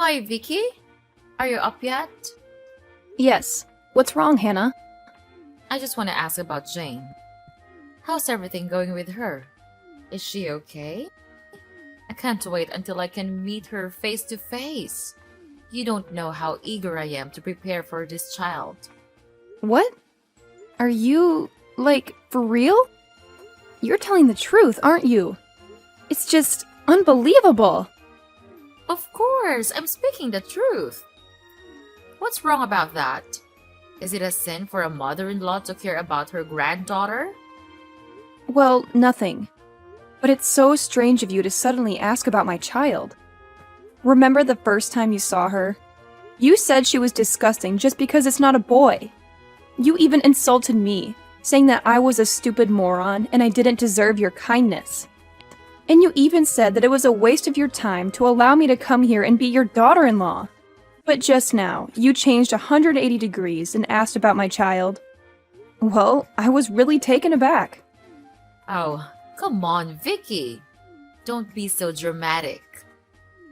Hi, Vicky. Are you up yet? Yes. What's wrong, Hannah? I just want to ask about Jane. How's everything going with her? Is she okay? I can't wait until I can meet her face to face. You don't know how eager I am to prepare for this child. What? Are you, for real? You're telling the truth, aren't you? It's just unbelievable. Of course, I'm speaking the truth. What's wrong about that? Is it a sin for a mother-in-law to care about her granddaughter? Well, nothing. But it's so strange of you to suddenly ask about my child. Remember the first time you saw her? You said she was disgusting just because it's not a boy. You even insulted me, saying that I was a stupid moron and I didn't deserve your kindness. And you even said that it was a waste of your time to allow me to come here and be your daughter-in-law. But just now, you changed 180 degrees and asked about my child. Well, I was really taken aback. Oh, come on, Vicky. Don't be so dramatic.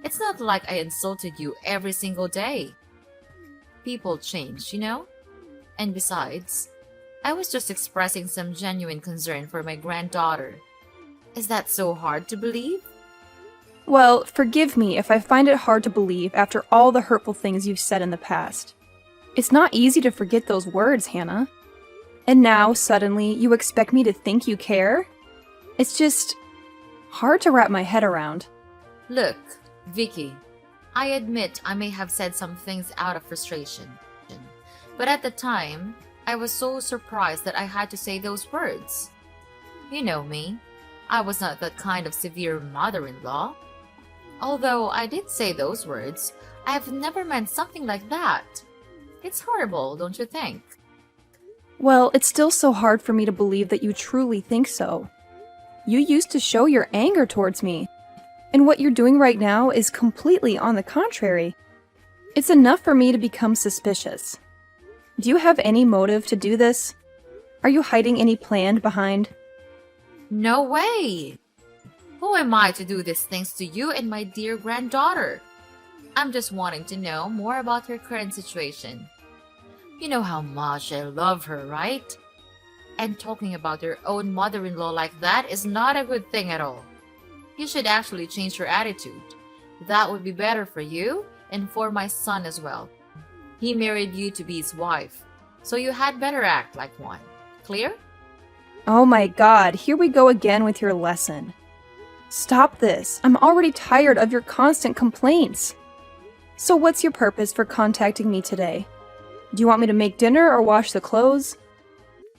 It's not like I insulted you every single day. People change, you know? And besides, I was just expressing some genuine concern for my granddaughter. Is that so hard to believe? Well, forgive me if I find it hard to believe after all the hurtful things you've said in the past. It's not easy to forget those words, Hannah. And now, suddenly, you expect me to think you care? It's just hard to wrap my head around. Look, Vicky, I admit I may have said some things out of frustration. But at the time, I was so surprised that I had to say those words. You know me. I was not that kind of severe mother-in-law. Although I did say those words, I have never meant something like that. It's horrible, don't you think? Well, it's still so hard for me to believe that you truly think so. You used to show your anger towards me, and what you're doing right now is completely on the contrary. It's enough for me to become suspicious. Do you have any motive to do this? Are you hiding any plan behind? No way! Who am I to do these things to you and my dear granddaughter? I'm just wanting to know more about her current situation. You know how much I love her, right? And talking about your own mother-in-law like that is not a good thing at all. You should actually change your attitude. That would be better for you and for my son as well. He married you to be his wife, so you had better act like one. Clear? Oh my god, here we go again with your lesson. Stop this. I'm already tired of your constant complaints. So what's your purpose for contacting me today? Do you want me to make dinner or wash the clothes?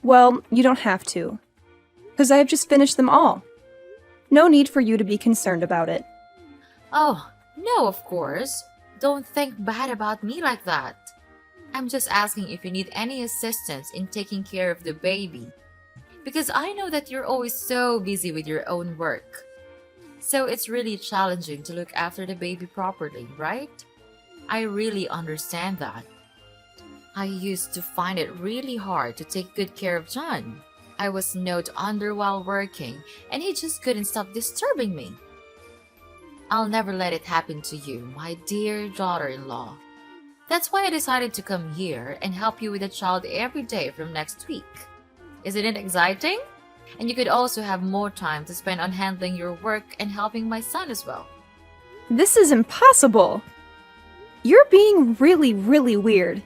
Well, you don't have to, because I have just finished them all. No need for you to be concerned about it. Oh, no, of course. Don't think bad about me like that. I'm just asking if you need any assistance in taking care of the baby. Because I know that you're always so busy with your own work. So it's really challenging to look after the baby properly, right? I really understand that. I used to find it really hard to take good care of John. I was snowed under while working, and he just couldn't stop disturbing me. I'll never let it happen to you, my dear daughter-in-law. That's why I decided to come here and help you with the child every day from next week. Isn't it exciting? And you could also have more time to spend on handling your work and helping my son as well. This is impossible. You're being really, really weird.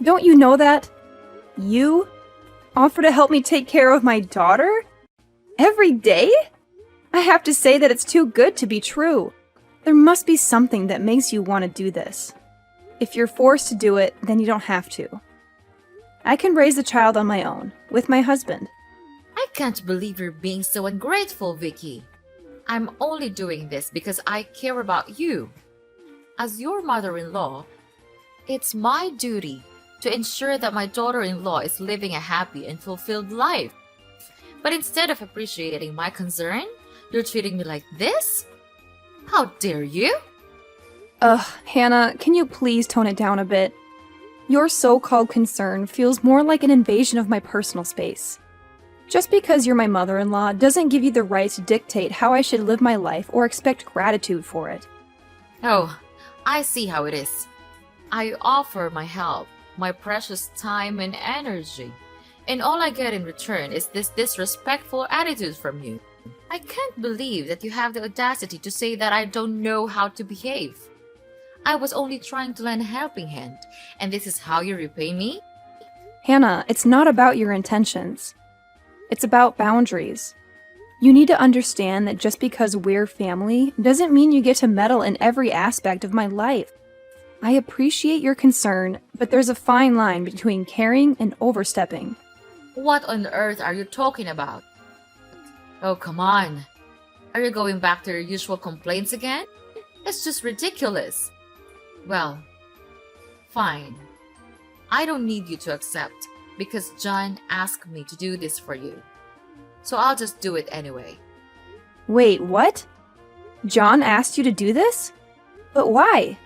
Don't you know that? You offer to help me take care of my daughter? Every day? I have to say that it's too good to be true. There must be something that makes you want to do this. If you're forced to do it, then you don't have to. I can raise the child on my own, with my husband. I can't believe you're being so ungrateful, Vicky. I'm only doing this because I care about you. As your mother-in-law, it's my duty to ensure that my daughter-in-law is living a happy and fulfilled life. But instead of appreciating my concern, you're treating me like this? How dare you? Hannah, can you please tone it down a bit? Your so-called concern feels more like an invasion of my personal space. Just because you're my mother-in-law doesn't give you the right to dictate how I should live my life or expect gratitude for it. Oh, I see how it is. I offer my help, my precious time and energy, and all I get in return is this disrespectful attitude from you. I can't believe that you have the audacity to say that I don't know how to behave. I was only trying to lend a helping hand, and this is how you repay me? Hannah, it's not about your intentions. It's about boundaries. You need to understand that just because we're family doesn't mean you get to meddle in every aspect of my life. I appreciate your concern, but there's a fine line between caring and overstepping. What on earth are you talking about? Oh, come on. Are you going back to your usual complaints again? It's just ridiculous. Well, fine. I don't need you to accept because John asked me to do this for you. So I'll just do it anyway. Wait, what? John asked you to do this? But why?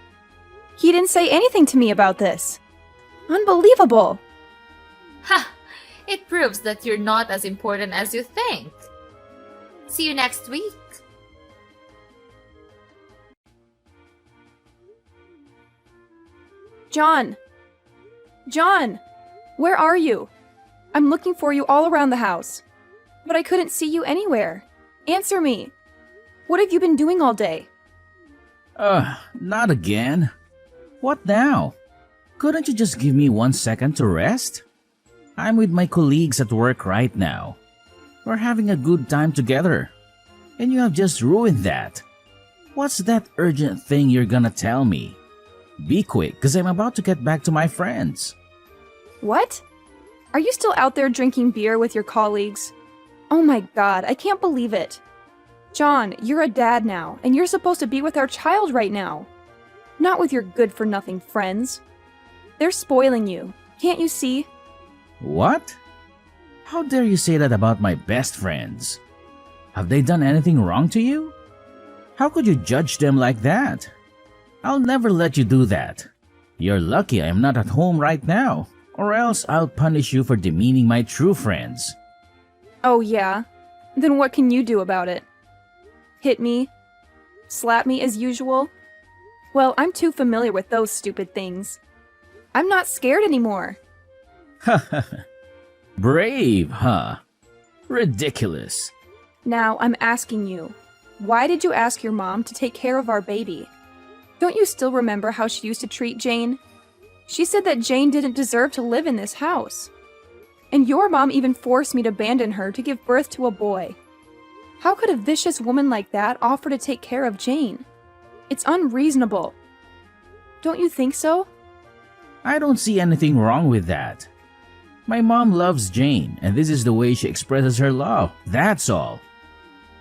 He didn't say anything to me about this. Unbelievable! Ha! It proves that you're not as important as you think. See you next week. John! John! Where are you? I'm looking for you all around the house. But I couldn't see you anywhere. Answer me. What have you been doing all day? Not again. What now? Couldn't you just give me 1 second to rest? I'm with my colleagues at work right now. We're having a good time together. And you have just ruined that. What's that urgent thing you're gonna tell me? Be quick, because I'm about to get back to my friends. What? Are you still out there drinking beer with your colleagues? Oh my god, I can't believe it. John, you're a dad now, and you're supposed to be with our child right now. Not with your good-for-nothing friends. They're spoiling you. Can't you see? What? How dare you say that about my best friends? Have they done anything wrong to you? How could you judge them like that? I'll never let you do that. You're lucky I'm not at home right now, or else I'll punish you for demeaning my true friends. Oh yeah? Then what can you do about it? Hit me? Slap me as usual? Well, I'm too familiar with those stupid things. I'm not scared anymore. Brave, huh? Ridiculous. Now, I'm asking you, why did you ask your mom to take care of our baby? Don't you still remember how she used to treat Jane? She said that Jane didn't deserve to live in this house. And your mom even forced me to abandon her to give birth to a boy. How could a vicious woman like that offer to take care of Jane? It's unreasonable. Don't you think so? I don't see anything wrong with that. My mom loves Jane, and this is the way she expresses her love. That's all.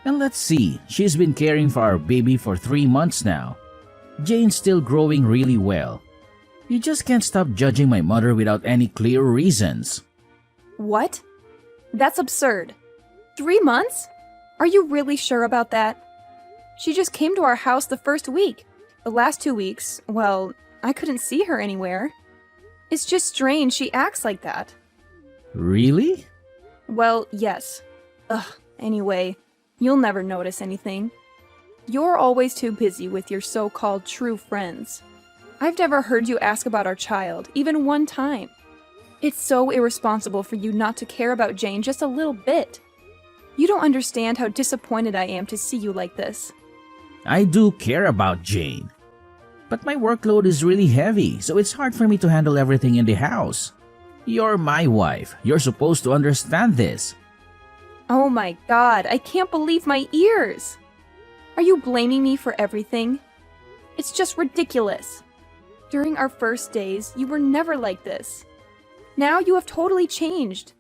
And let's see, she's been caring for our baby for 3 months now. Jane's still growing really well. You just can't stop judging my mother without any clear reasons. What? That's absurd. 3 months? Are you really sure about that? She just came to our house the first week. The last 2 weeks, well, I couldn't see her anywhere. It's just strange she acts like that. Really? Well, yes. Anyway, you'll never notice anything. You're always too busy with your so-called true friends. I've never heard you ask about our child, even one time. It's so irresponsible for you not to care about Jane just a little bit. You don't understand how disappointed I am to see you like this. I do care about Jane. But my workload is really heavy, so it's hard for me to handle everything in the house. You're my wife. You're supposed to understand this. Oh my god, I can't believe my ears! Are you blaming me for everything? It's just ridiculous. During our first days, you were never like this. Now you have totally changed.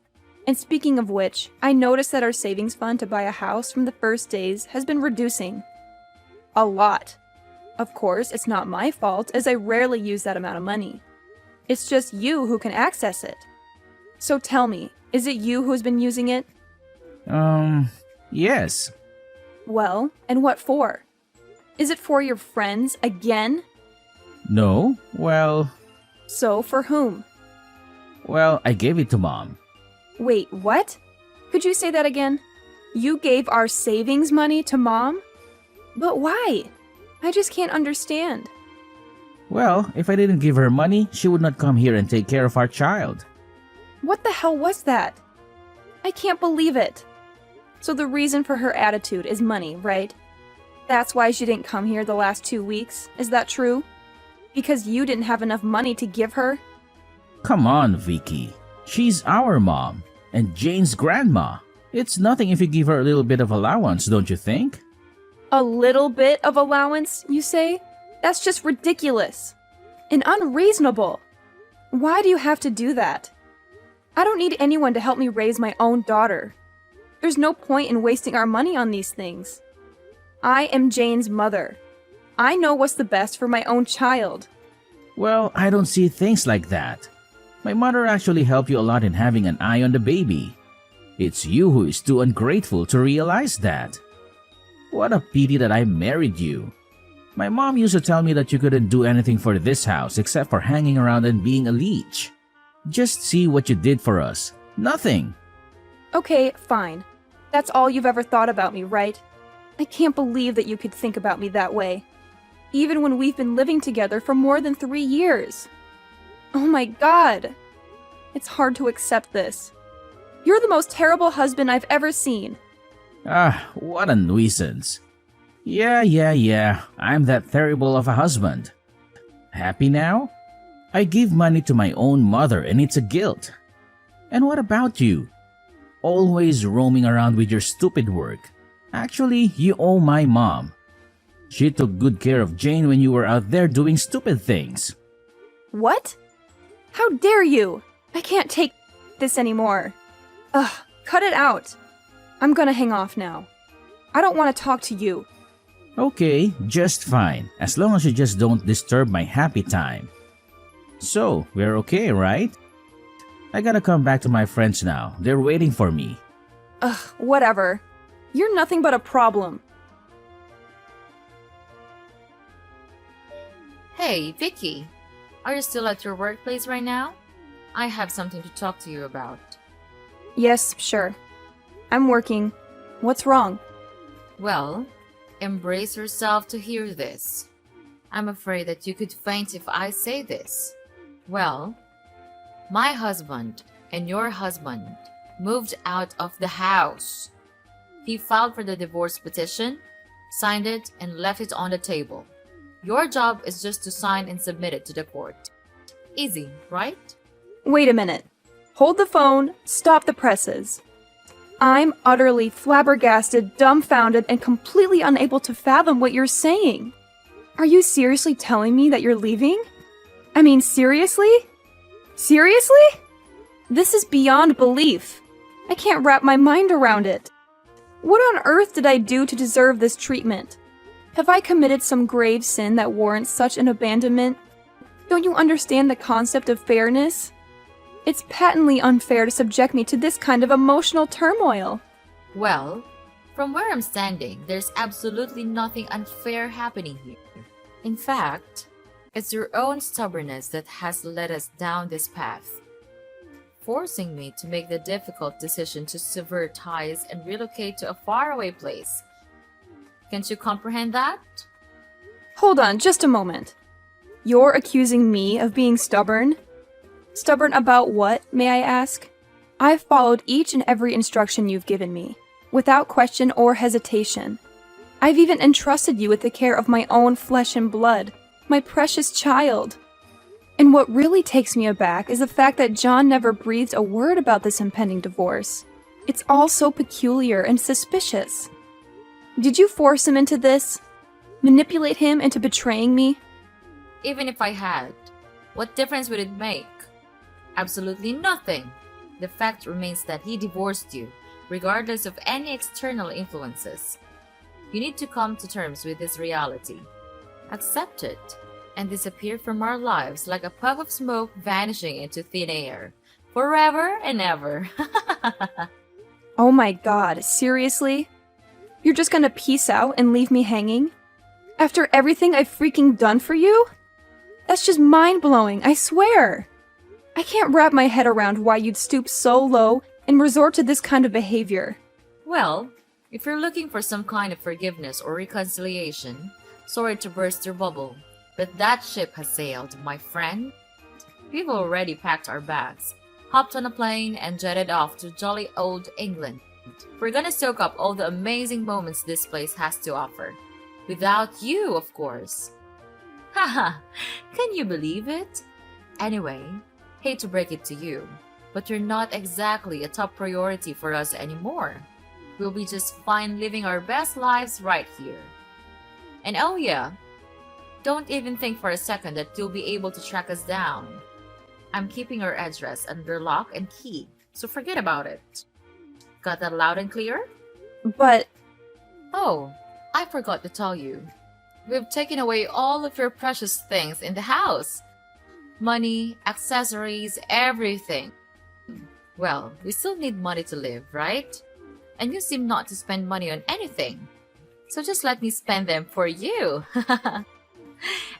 And speaking of which, I noticed that our savings fund to buy a house from the first days has been reducing. A lot. Of course, it's not my fault, as I rarely use that amount of money. It's just you who can access it. So tell me, is it you who's been using it? Yes. Well, and what for? Is it for your friends again? No, well, So for whom? I gave it to Mom. Wait, what? Could you say that again? You gave our savings money to Mom? But why? I just can't understand. Well, if I didn't give her money, she would not come here and take care of our child. What the hell was that? I can't believe it. So the reason for her attitude is money, right? That's why she didn't come here the last 2 weeks, is that true? Because you didn't have enough money to give her? Come on, Vicky. She's our mom, and Jane's grandma. It's nothing if you give her a little bit of allowance, don't you think? A little bit of allowance, you say? That's just ridiculous. And unreasonable. Why do you have to do that? I don't need anyone to help me raise my own daughter. There's no point in wasting our money on these things. I am Jane's mother. I know what's the best for my own child. Well, I don't see things like that. My mother actually helped you a lot in having an eye on the baby. It's you who is too ungrateful to realize that. What a pity that I married you. My mom used to tell me that you couldn't do anything for this house except for hanging around and being a leech. Just see what you did for us. Nothing. Okay, fine. That's all you've ever thought about me, right? I can't believe that you could think about me that way. Even when we've been living together for more than 3 years. Oh my god. It's hard to accept this. You're the most terrible husband I've ever seen. Ah, what a nuisance. Yeah, I'm that terrible of a husband. Happy now? I give money to my own mother and it's a guilt. And what about you? Always roaming around with your stupid work. Actually, you owe my mom. She took good care of Jane when you were out there doing stupid things. What? How dare you? I can't take this anymore. Ugh, cut it out. I'm gonna hang off now. I don't want to talk to you. Okay, just fine, as long as you just don't disturb my happy time. So, we're okay, right? I gotta come back to my friends now. They're waiting for me. Ugh, whatever. You're nothing but a problem. Hey, Vicky. Are you still at your workplace right now? I have something to talk to you about. Yes, sure. I'm working. What's wrong? Well, embrace yourself to hear this. I'm afraid that you could faint if I say this. Well, my husband and your husband moved out of the house. He filed for the divorce petition, signed it, and left it on the table. Your job is just to sign and submit it to the court. Easy, right? Wait a minute. Hold the phone, stop the presses. I'm utterly flabbergasted, dumbfounded, and completely unable to fathom what you're saying. Are you seriously telling me that you're leaving? I mean, seriously? Seriously? This is beyond belief. I can't wrap my mind around it. What on earth did I do to deserve this treatment? Have I committed some grave sin that warrants such an abandonment? Don't you understand the concept of fairness? It's patently unfair to subject me to this kind of emotional turmoil. Well, from where I'm standing, there's absolutely nothing unfair happening here. In fact, it's your own stubbornness that has led us down this path, forcing me to make the difficult decision to sever ties and relocate to a faraway place. Can't you comprehend that? Hold on, just a moment. You're accusing me of being stubborn? Stubborn about what, may I ask? I've followed each and every instruction you've given me, without question or hesitation. I've even entrusted you with the care of my own flesh and blood, my precious child. And what really takes me aback is the fact that John never breathed a word about this impending divorce. It's all so peculiar and suspicious. Did you force him into this? Manipulate him into betraying me? Even if I had, what difference would it make? Absolutely nothing. The fact remains that he divorced you, regardless of any external influences. You need to come to terms with this reality. Accept it, and disappear from our lives like a puff of smoke vanishing into thin air. Forever and ever. Oh my god, seriously? You're just gonna peace out and leave me hanging? After everything I've freaking done for you? That's just mind-blowing, I swear! I can't wrap my head around why you'd stoop so low and resort to this kind of behavior. Well, if you're looking for some kind of forgiveness or reconciliation, sorry to burst your bubble, But that ship has sailed, my friend. We've already packed our bags, hopped on a plane, and jetted off to jolly old England. We're gonna soak up all the amazing moments this place has to offer. Without you, of course. Haha, can you believe it? Anyway, hate to break it to you, but you're not exactly a top priority for us anymore. We'll be just fine living our best lives right here. And oh yeah, don't even think for a second that you'll be able to track us down. I'm keeping our address under lock and key, so forget about it. Got that loud and clear? But Oh, I forgot to tell you. We've taken away all of your precious things in the house. Money, accessories, everything. Well, we still need money to live, right? And you seem not to spend money on anything. So just let me spend them for you.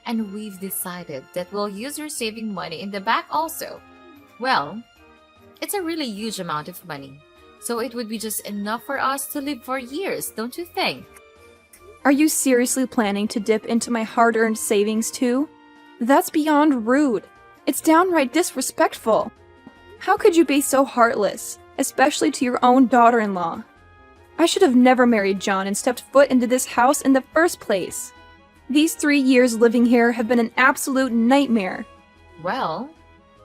And we've decided that we'll use your saving money in the back also. Well, it's a really huge amount of money. So it would be just enough for us to live for years, don't you think? are you seriously planning to dip into my hard-earned savings too? That's beyond rude. It's downright disrespectful. How could you be so heartless, especially to your own daughter-in-law? I should have never married John and stepped foot into this house in the first place. These 3 years living here have been an absolute nightmare. Well,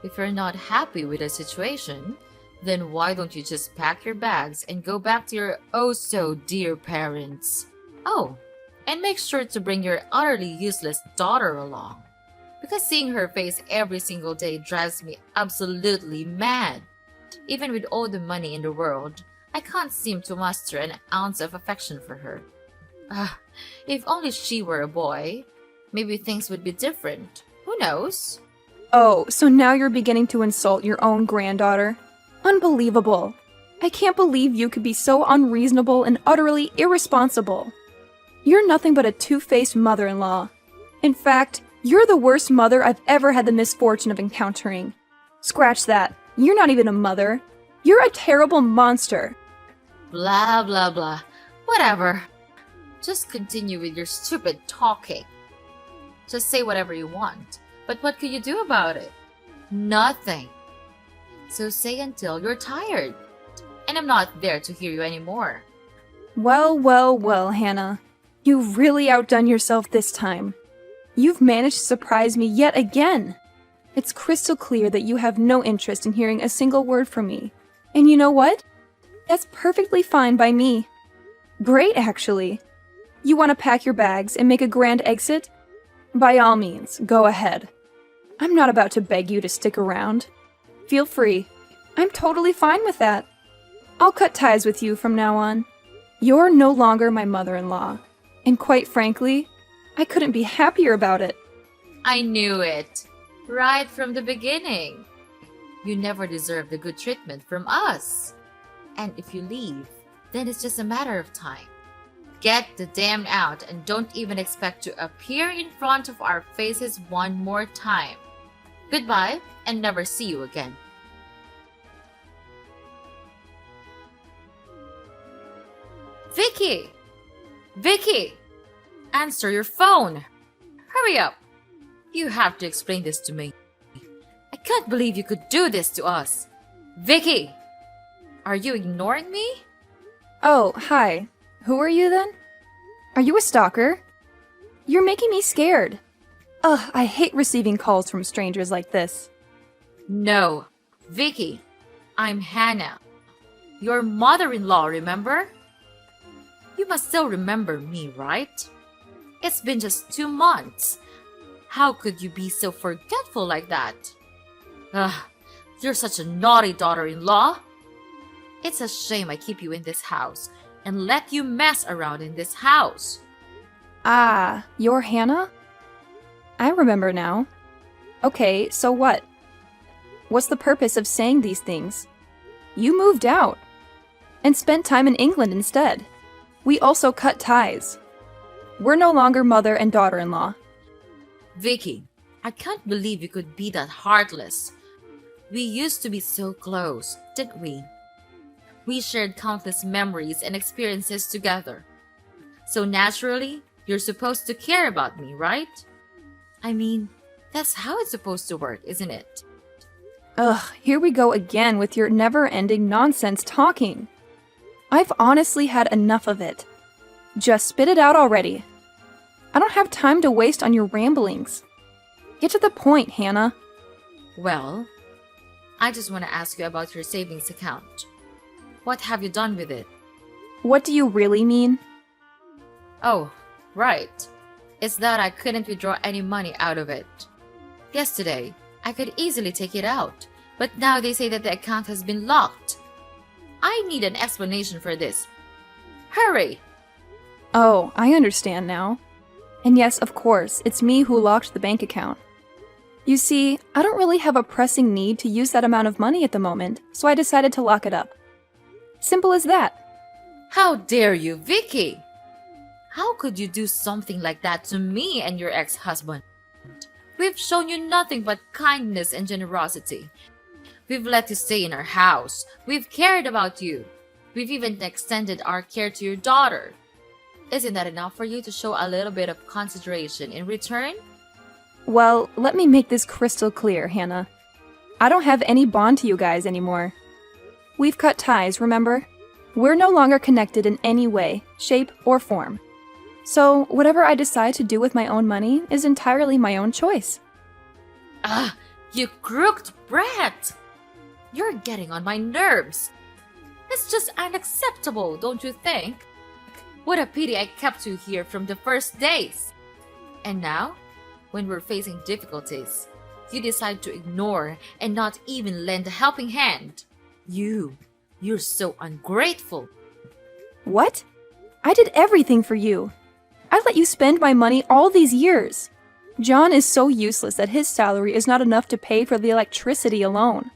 if you're not happy with the situation, then why don't you just pack your bags and go back to your oh so dear parents? Oh, and make sure to bring your utterly useless daughter along. Because seeing her face every single day drives me absolutely mad. Even with all the money in the world, I can't seem to muster an ounce of affection for her. If only she were a boy, maybe things would be different. Who knows? Oh, so now you're beginning to insult your own granddaughter? Unbelievable. I can't believe you could be so unreasonable and utterly irresponsible. You're nothing but a two-faced mother-in-law. In fact, you're the worst mother I've ever had the misfortune of encountering. Scratch that. You're not even a mother. You're a terrible monster. Blah blah blah. Whatever. Just continue with your stupid talking. Just say whatever you want. But what could you do about it? Nothing. So say until you're tired. And I'm not there to hear you anymore. Well, well, well, Hannah. You've really outdone yourself this time. You've managed to surprise me yet again. It's crystal clear that you have no interest in hearing a single word from me. And you know what? That's perfectly fine by me. Great, actually. You want to pack your bags and make a grand exit? By all means, go ahead. I'm not about to beg you to stick around. Feel free. I'm totally fine with that. I'll cut ties with you from now on. You're no longer my mother-in-law. And quite frankly, I couldn't be happier about it. I knew it. Right from the beginning. You never deserved the good treatment from us. And if you leave, then it's just a matter of time. Get the damn out and don't even expect to appear in front of our faces one more time. Goodbye and never see you again. Vicky! Vicky! Answer your phone! Hurry up! You have to explain this to me. I can't believe you could do this to us. Vicky! Are you ignoring me? Oh, hi. Who are you then? Are you a stalker? You're making me scared. Ugh, I hate receiving calls from strangers like this. No. Vicky, I'm Hannah. Your mother-in-law, remember? You must still remember me, right? It's been just 2 months. How could you be so forgetful like that? Ugh, you're such a naughty daughter-in-law. It's a shame I keep you in this house and let you mess around in this house. Ah, you're Hannah? I remember now. Okay, so what? What's the purpose of saying these things? You moved out and spent time in England instead. We also cut ties. We're no longer mother and daughter-in-law. Vicky, I can't believe you could be that heartless. We used to be so close, didn't we? We shared countless memories and experiences together. So naturally, you're supposed to care about me, right? I mean, that's how it's supposed to work, isn't it? Ugh, here we go again with your never-ending nonsense talking. I've honestly had enough of it. Just spit it out already. I don't have time to waste on your ramblings. Get to the point, Hannah. Well, I just want to ask you about your savings account. What have you done with it? What do you really mean? Oh, right. It's that I couldn't withdraw any money out of it. Yesterday, I could easily take it out, but now they say that the account has been locked. I need an explanation for this. Hurry! Oh, I understand now. And yes, of course, it's me who locked the bank account. You see, I don't really have a pressing need to use that amount of money at the moment, so I decided to lock it up. Simple as that. How dare you, Vicky? How could you do something like that to me and your ex-husband? We've shown you nothing but kindness and generosity. We've let you stay in our house. We've cared about you. We've even extended our care to your daughter. Isn't that enough for you to show a little bit of consideration in return? Well, let me make this crystal clear, Hannah. I don't have any bond to you guys anymore. We've cut ties, remember? We're no longer connected in any way, shape, or form. So, whatever I decide to do with my own money is entirely my own choice. Ah, you crooked brat! You're getting on my nerves. It's just unacceptable, don't you think? What a pity I kept you here from the first days. And now, when we're facing difficulties, you decide to ignore and not even lend a helping hand. You're so ungrateful. What? I did everything for you. I let you spend my money all these years. John is so useless that his salary is not enough to pay for the electricity alone.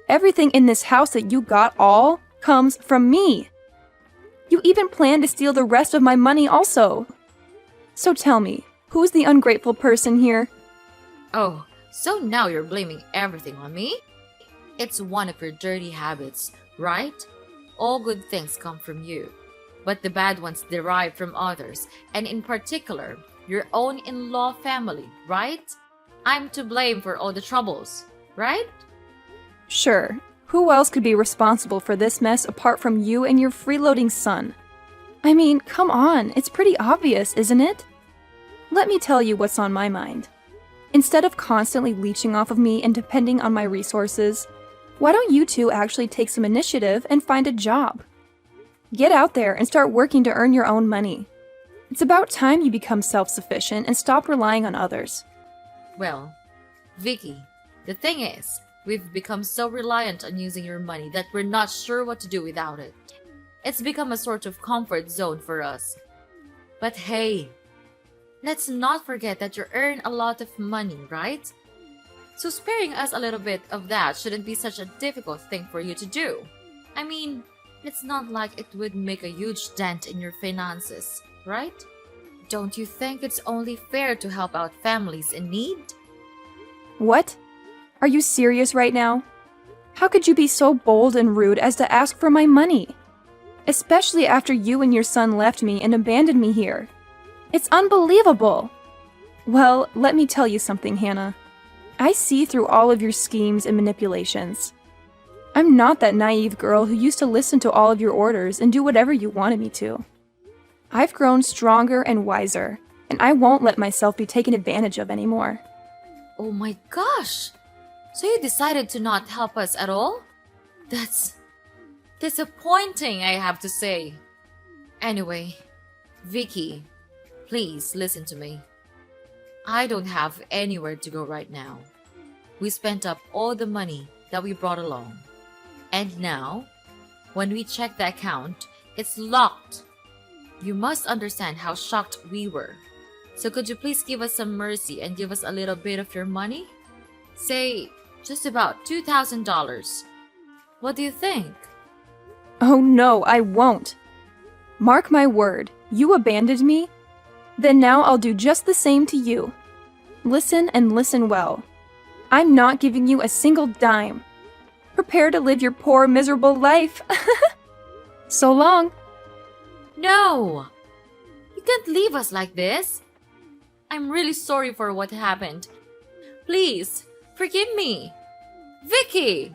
Everything in this house that you got all comes from me. You even plan to steal the rest of my money also. So tell me, who's the ungrateful person here? Oh, so now you're blaming everything on me? It's one of your dirty habits, right? All good things come from you, but the bad ones derive from others, and in particular, your own in-law family, right? I'm to blame for all the troubles, right? Sure. Who else could be responsible for this mess apart from you and your freeloading son? I mean, come on, it's pretty obvious, isn't it? Let me tell you what's on my mind. Instead of constantly leeching off of me and depending on my resources, why don't you two actually take some initiative and find a job? Get out there and start working to earn your own money. It's about time you become self-sufficient and stop relying on others. Well, Vicky, the thing is, we've become so reliant on using your money that we're not sure what to do without it. It's become a sort of comfort zone for us. But hey, let's not forget that you earn a lot of money, right? So sparing us a little bit of that shouldn't be such a difficult thing for you to do. I mean, it's not like it would make a huge dent in your finances, right? Don't you think it's only fair to help out families in need? What? Are you serious right now? How could you be so bold and rude as to ask for my money? Especially after you and your son left me and abandoned me here. It's unbelievable! Well, let me tell you something, Hannah. I see through all of your schemes and manipulations. I'm not that naive girl who used to listen to all of your orders and do whatever you wanted me to. I've grown stronger and wiser, and I won't let myself be taken advantage of anymore. Oh my gosh! So you decided to not help us at all? That's disappointing, I have to say. Anyway, Vicky, please listen to me. I don't have anywhere to go right now. We spent up all the money that we brought along. And now, when we check the account, it's locked. You must understand how shocked we were. So could you please give us some mercy and give us a little bit of your money? Say, just about $2,000. What do you think? Oh no, I won't. Mark my word, you abandoned me? Then now I'll do just the same to you. Listen and listen well. I'm not giving you a single dime. Prepare to live your poor, miserable life. So long. No! You can't leave us like this. I'm really sorry for what happened. Please, forgive me. Vicky!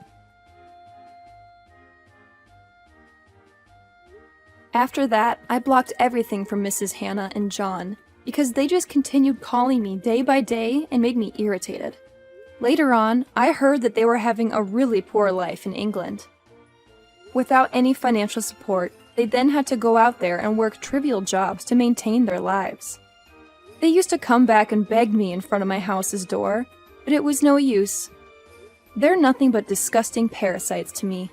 After that, I blocked everything from Mrs. Hannah and John because they just continued calling me day by day and made me irritated. Later on, I heard that they were having a really poor life in England. Without any financial support, they then had to go out there and work trivial jobs to maintain their lives. They used to come back and beg me in front of my house's door, but it was no use. They're nothing but disgusting parasites to me.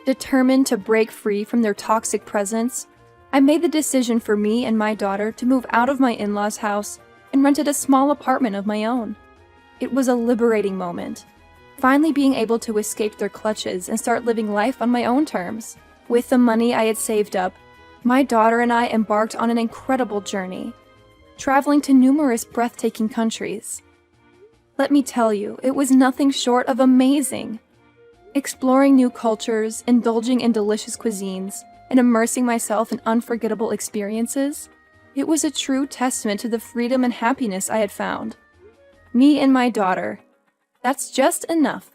Determined to break free from their toxic presence, I made the decision for me and my daughter to move out of my in-laws' house and rented a small apartment of my own. It was a liberating moment, finally being able to escape their clutches and start living life on my own terms. With the money I had saved up, my daughter and I embarked on an incredible journey, traveling to numerous breathtaking countries. Let me tell you, it was nothing short of amazing. Exploring new cultures, indulging in delicious cuisines, and immersing myself in unforgettable experiences, it was a true testament to the freedom and happiness I had found. Me and my daughter. That's just enough.